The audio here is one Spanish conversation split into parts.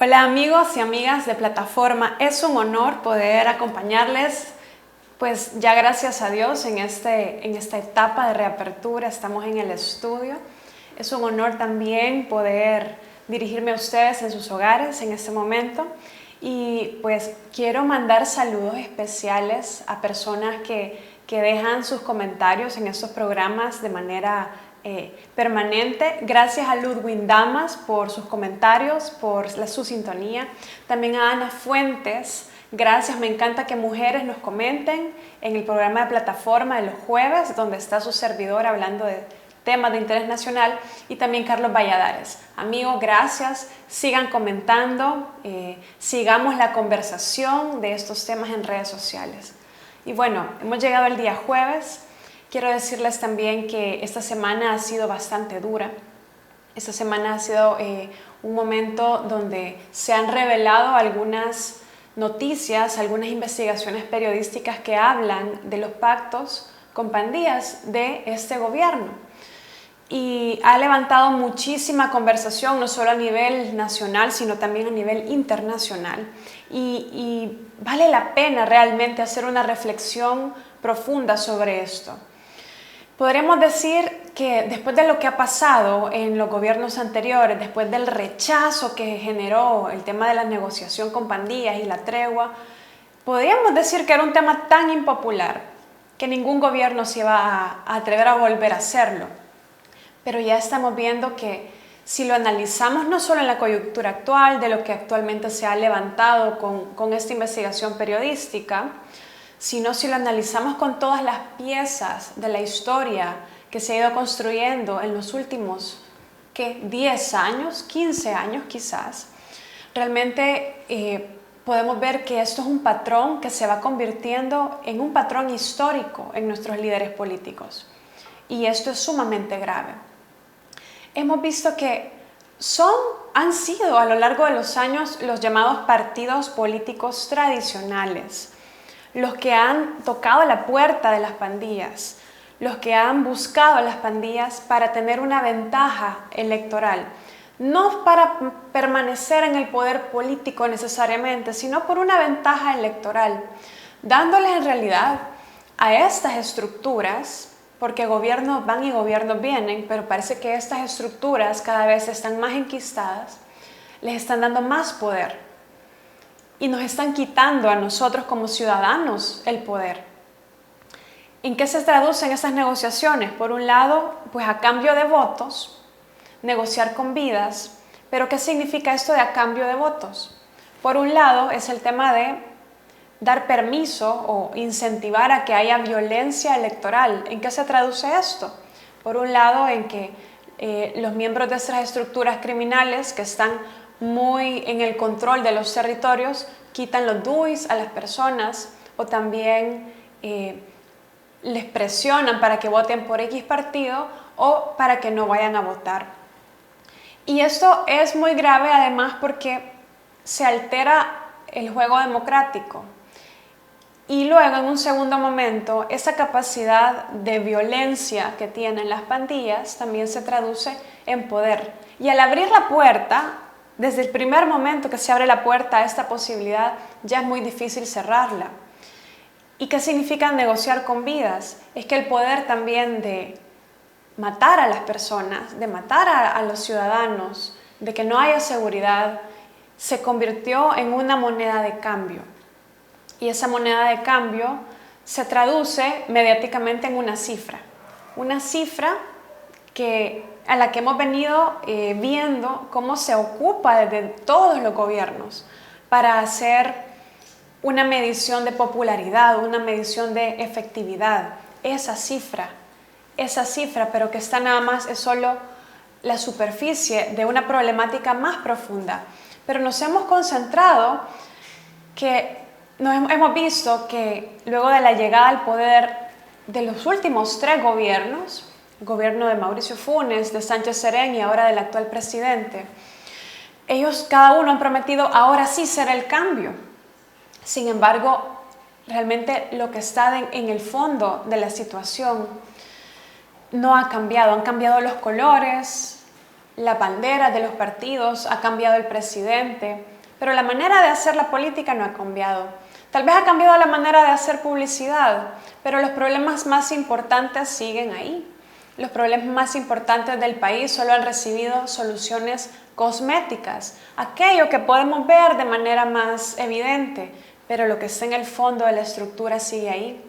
Hola amigos y amigas de Plataforma, es un honor poder acompañarles, pues ya gracias a Dios en esta etapa de reapertura, estamos en el estudio. Es un honor también poder dirigirme a ustedes en sus hogares en este momento y pues quiero mandar saludos especiales a personas que dejan sus comentarios en estos programas de manera permanente. Gracias a Ludwin Damas por sus comentarios, por su sintonía. También a Ana Fuentes. Gracias, me encanta que mujeres nos comenten en el programa de Plataforma de los jueves, donde está su servidor hablando de temas de interés nacional, y también Carlos Valladares. Amigos, gracias. Sigan comentando, sigamos la conversación de estos temas en redes sociales. Y bueno, hemos llegado al día jueves. Quiero decirles también que esta semana ha sido bastante dura. Esta semana ha sido un momento donde se han revelado algunas noticias, algunas investigaciones periodísticas que hablan de los pactos con pandillas de este gobierno. Y ha levantado muchísima conversación, no solo a nivel nacional, sino también a nivel internacional. Y vale la pena realmente hacer una reflexión profunda sobre esto. Podríamos decir que después de lo que ha pasado en los gobiernos anteriores, después del rechazo que generó el tema de la negociación con pandillas y la tregua, podríamos decir que era un tema tan impopular que ningún gobierno se iba a atrever a volver a hacerlo. Pero ya estamos viendo que si lo analizamos no solo en la coyuntura actual, de lo que actualmente se ha levantado con esta investigación periodística, sino si lo analizamos con todas las piezas de la historia que se ha ido construyendo en los últimos 10 años, 15 años quizás, realmente podemos ver que esto es un patrón que se va convirtiendo en un patrón histórico en nuestros líderes políticos. Y esto es sumamente grave. Hemos visto que han sido a lo largo de los años los llamados partidos políticos tradicionales, los que han tocado la puerta de las pandillas, los que han buscado a las pandillas para tener una ventaja electoral, no para permanecer en el poder político necesariamente, sino por una ventaja electoral, dándoles en realidad a estas estructuras, porque gobiernos van y gobiernos vienen, pero parece que estas estructuras cada vez están más enquistadas, les están dando más poder. Y nos están quitando a nosotros como ciudadanos el poder. ¿En qué se traducen esas negociaciones? Por un lado, pues a cambio de votos, negociar con vidas. ¿Pero qué significa esto de a cambio de votos? Por un lado, es el tema de dar permiso o incentivar a que haya violencia electoral. ¿En qué se traduce esto? Por un lado, en que los miembros de estas estructuras criminales que están muy en el control de los territorios, quitan los DUIs a las personas o también les presionan para que voten por X partido o para que no vayan a votar. Y esto es muy grave además porque se altera el juego democrático. Y luego, en un segundo momento, esa capacidad de violencia que tienen las pandillas también se traduce en poder. Y al abrir la puerta, desde el primer momento que se abre la puerta a esta posibilidad, ya es muy difícil cerrarla. ¿Y qué significa negociar con vidas? Es que el poder también de matar a las personas, de matar a los ciudadanos, de que no haya seguridad, se convirtió en una moneda de cambio. Y esa moneda de cambio se traduce mediáticamente en una cifra a la que hemos venido viendo cómo se ocupa desde todos los gobiernos para hacer una medición de popularidad, una medición de efectividad. Esa cifra, pero que está nada más, es solo la superficie de una problemática más profunda. Pero nos hemos concentrado hemos visto que luego de la llegada al poder de los últimos 3 gobiernos, el gobierno de Mauricio Funes, de Sánchez Serén y ahora del actual presidente, ellos cada uno han prometido ahora sí será el cambio. Sin embargo, realmente lo que está en el fondo de la situación no ha cambiado. Han cambiado los colores, la bandera de los partidos, ha cambiado el presidente, pero la manera de hacer la política no ha cambiado. Tal vez ha cambiado la manera de hacer publicidad, pero los problemas más importantes siguen ahí. Los problemas más importantes del país solo han recibido soluciones cosméticas, aquello que podemos ver de manera más evidente, pero lo que está en el fondo de la estructura sigue ahí.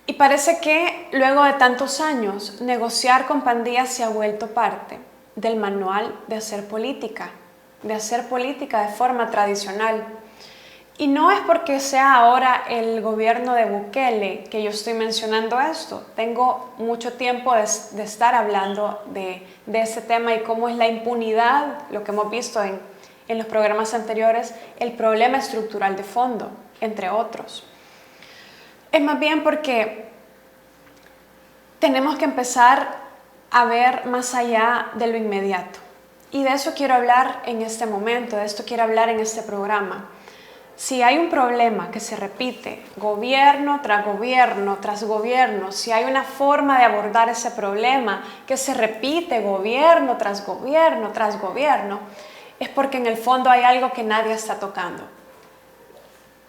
Y parece que luego de tantos años, negociar con pandillas se ha vuelto parte del manual de hacer política de forma tradicional. Y no es porque sea ahora el gobierno de Bukele que yo estoy mencionando esto. Tengo mucho tiempo de estar hablando de este tema y cómo es la impunidad, lo que hemos visto en los programas anteriores, el problema estructural de fondo, entre otros. Es más bien porque tenemos que empezar a ver más allá de lo inmediato. Y de eso quiero hablar en este momento, de esto quiero hablar en este programa. Si hay un problema que se repite gobierno tras gobierno tras gobierno, si hay una forma de abordar ese problema que se repite gobierno tras gobierno tras gobierno, es porque en el fondo hay algo que nadie está tocando.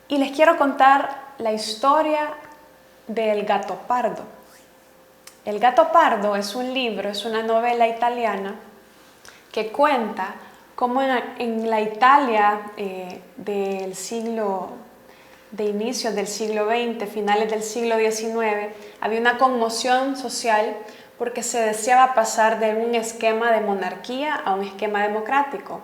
Y les quiero contar la historia del Gato Pardo. El Gato Pardo es un libro, es una novela italiana que cuenta cómo en la Italia de inicios del siglo XX, finales del siglo XIX, había una conmoción social porque se deseaba pasar de un esquema de monarquía a un esquema democrático.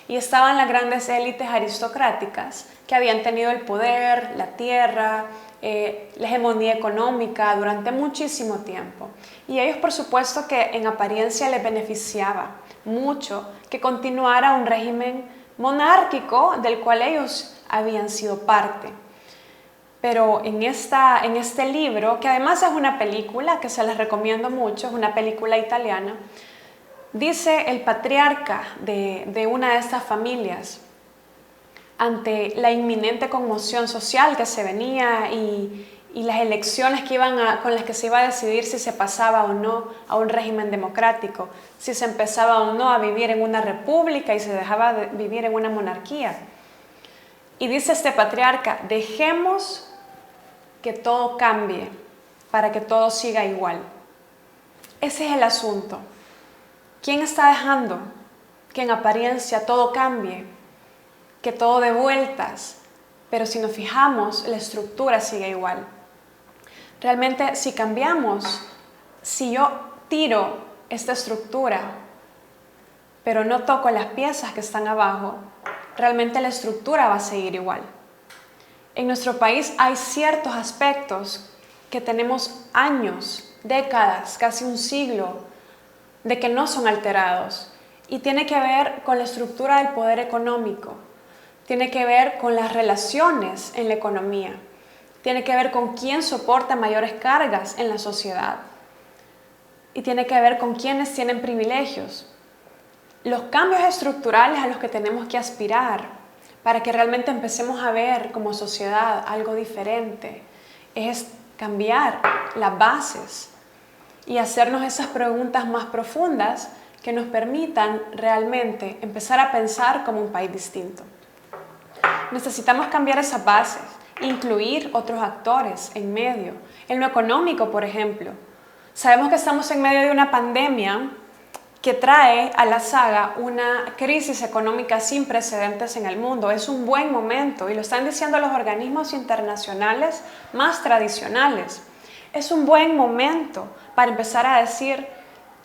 Y estaban las grandes élites aristocráticas que habían tenido el poder, la tierra, la hegemonía económica durante muchísimo tiempo. Y ellos, por supuesto, que en apariencia les beneficiaba mucho que continuara un régimen monárquico del cual ellos habían sido parte. Pero en este libro, que además es una película que se les recomiendo mucho, es una película italiana, dice el patriarca de una de estas familias, ante la inminente conmoción social que se venía y las elecciones con las que se iba a decidir si se pasaba o no a un régimen democrático, si se empezaba o no a vivir en una república y se dejaba de vivir en una monarquía. Y dice este patriarca, dejemos que todo cambie para que todo siga igual. Ese es el asunto. ¿Quién está dejando que en apariencia todo cambie, que todo dé vueltas, pero si nos fijamos, la estructura sigue igual? Realmente, si cambiamos, si yo tiro esta estructura, pero no toco las piezas que están abajo, realmente la estructura va a seguir igual. En nuestro país hay ciertos aspectos que tenemos años, décadas, casi un siglo, de que no son alterados. Y tiene que ver con la estructura del poder económico, tiene que ver con las relaciones en la economía, tiene que ver con quién soporta mayores cargas en la sociedad y tiene que ver con quienes tienen privilegios. Los cambios estructurales a los que tenemos que aspirar para que realmente empecemos a ver como sociedad algo diferente es cambiar las bases y hacernos esas preguntas más profundas que nos permitan realmente empezar a pensar como un país distinto. Necesitamos cambiar esas bases, incluir otros actores en medio. En lo económico, por ejemplo, sabemos que estamos en medio de una pandemia que trae a la saga una crisis económica sin precedentes en el mundo. Es un buen momento, y lo están diciendo los organismos internacionales más tradicionales. Es un buen momento para empezar a decir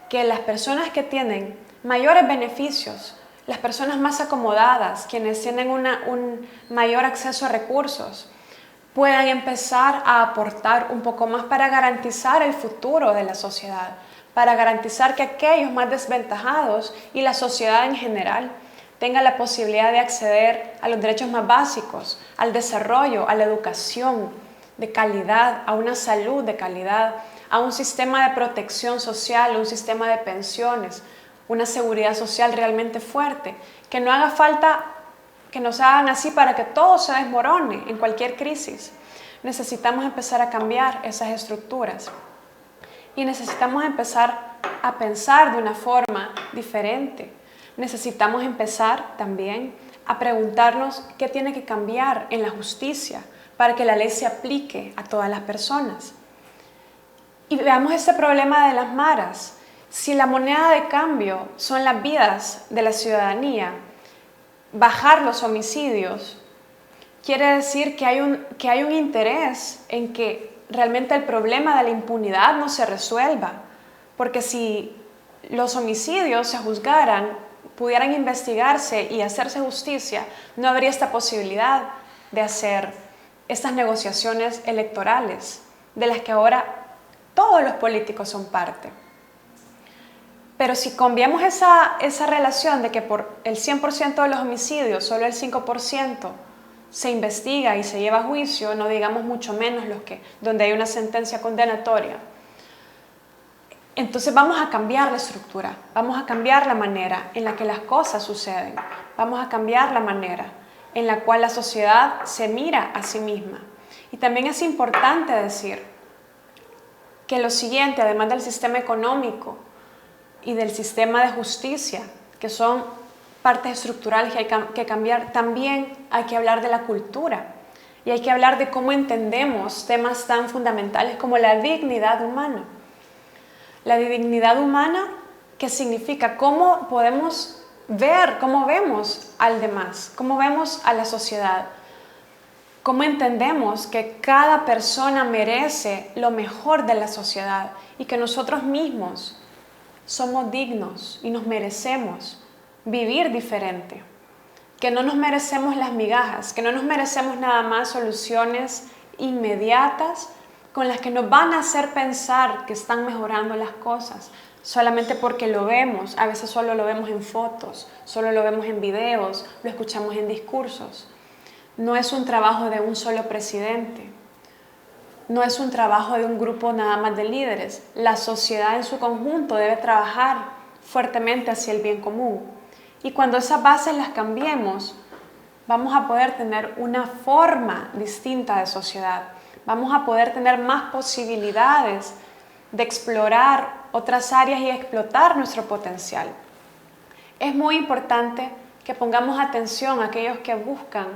que las personas que tienen mayores beneficios, las personas más acomodadas, quienes tienen un mayor acceso a recursos, puedan empezar a aportar un poco más para garantizar el futuro de la sociedad, para garantizar que aquellos más desventajados y la sociedad en general tengan la posibilidad de acceder a los derechos más básicos, al desarrollo, a la educación de calidad, a una salud de calidad, a un sistema de protección social, un sistema de pensiones, una seguridad social realmente fuerte, que no haga falta que nos hagan así para que todo se desmorone en cualquier crisis. Necesitamos empezar a cambiar esas estructuras y necesitamos empezar a pensar de una forma diferente. Necesitamos empezar también a preguntarnos qué tiene que cambiar en la justicia para que la ley se aplique a todas las personas. Y veamos este problema de las maras. Si la moneda de cambio son las vidas de la ciudadanía, bajar los homicidios quiere decir que hay un interés en que realmente el problema de la impunidad no se resuelva. Porque si los homicidios se juzgaran, pudieran investigarse y hacerse justicia, no habría esta posibilidad de hacer estas negociaciones electorales, de las que ahora todos los políticos son parte. Pero si cambiamos esa relación de que por el 100% de los homicidios, solo el 5% se investiga y se lleva a juicio, no digamos mucho menos donde hay una sentencia condenatoria, entonces vamos a cambiar la estructura, vamos a cambiar la manera en la que las cosas suceden, vamos a cambiar la manera en la cual la sociedad se mira a sí misma. Y también es importante decir que lo siguiente, además del sistema económico y del sistema de justicia, que son partes estructurales que hay que cambiar, también hay que hablar de la cultura y hay que hablar de cómo entendemos temas tan fundamentales como la dignidad humana. La dignidad humana, que significa cómo podemos ver, cómo vemos al demás, cómo vemos a la sociedad, cómo entendemos que cada persona merece lo mejor de la sociedad y que nosotros mismos somos dignos y nos merecemos vivir diferente, que no nos merecemos las migajas, que no nos merecemos nada más soluciones inmediatas con las que nos van a hacer pensar que están mejorando las cosas, solamente porque lo vemos, a veces solo lo vemos en fotos, solo lo vemos en videos, lo escuchamos en discursos. No es un trabajo de un solo presidente, no es un trabajo de un grupo nada más de líderes. La sociedad en su conjunto debe trabajar fuertemente hacia el bien común. Y cuando esas bases las cambiemos, vamos a poder tener una forma distinta de sociedad. Vamos a poder tener más posibilidades de explorar otras áreas y explotar nuestro potencial. Es muy importante que pongamos atención a aquellos que buscan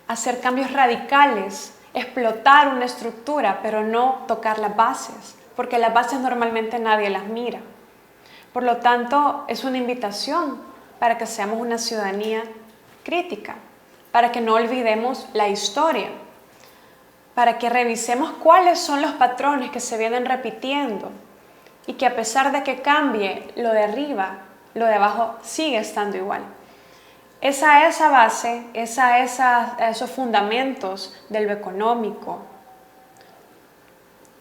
hacer cambios radicales, explotar una estructura, pero no tocar las bases, porque las bases normalmente nadie las mira. Por lo tanto, es una invitación para que seamos una ciudadanía crítica, para que no olvidemos la historia, para que revisemos cuáles son los patrones que se vienen repitiendo y que a pesar de que cambie lo de arriba, lo de abajo sigue estando igual. Esa base, esos fundamentos de lo económico,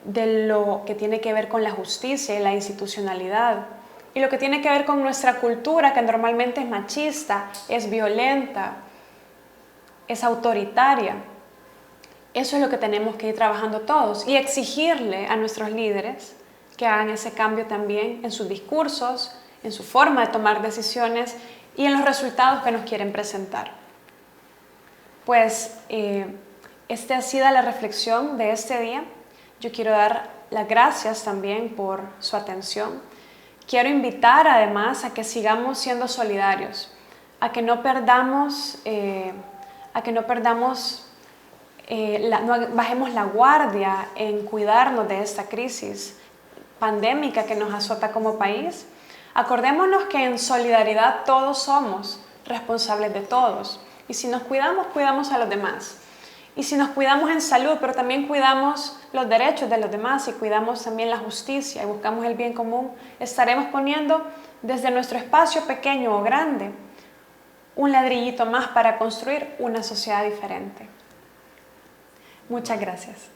de lo que tiene que ver con la justicia y la institucionalidad, y lo que tiene que ver con nuestra cultura, que normalmente es machista, es violenta, es autoritaria. Eso es lo que tenemos que ir trabajando todos y exigirle a nuestros líderes que hagan ese cambio también en sus discursos, en su forma de tomar decisiones y en los resultados que nos quieren presentar. Pues esta ha sido la reflexión de este día. Yo quiero dar las gracias también por su atención. Quiero invitar además a que sigamos siendo solidarios, a que no bajemos la guardia en cuidarnos de esta crisis pandémica que nos azota como país. Acordémonos que en solidaridad todos somos responsables de todos. Y si nos cuidamos, cuidamos a los demás. Y si nos cuidamos en salud, pero también cuidamos los derechos de los demás y cuidamos también la justicia y buscamos el bien común, estaremos poniendo desde nuestro espacio pequeño o grande un ladrillito más para construir una sociedad diferente. Muchas gracias.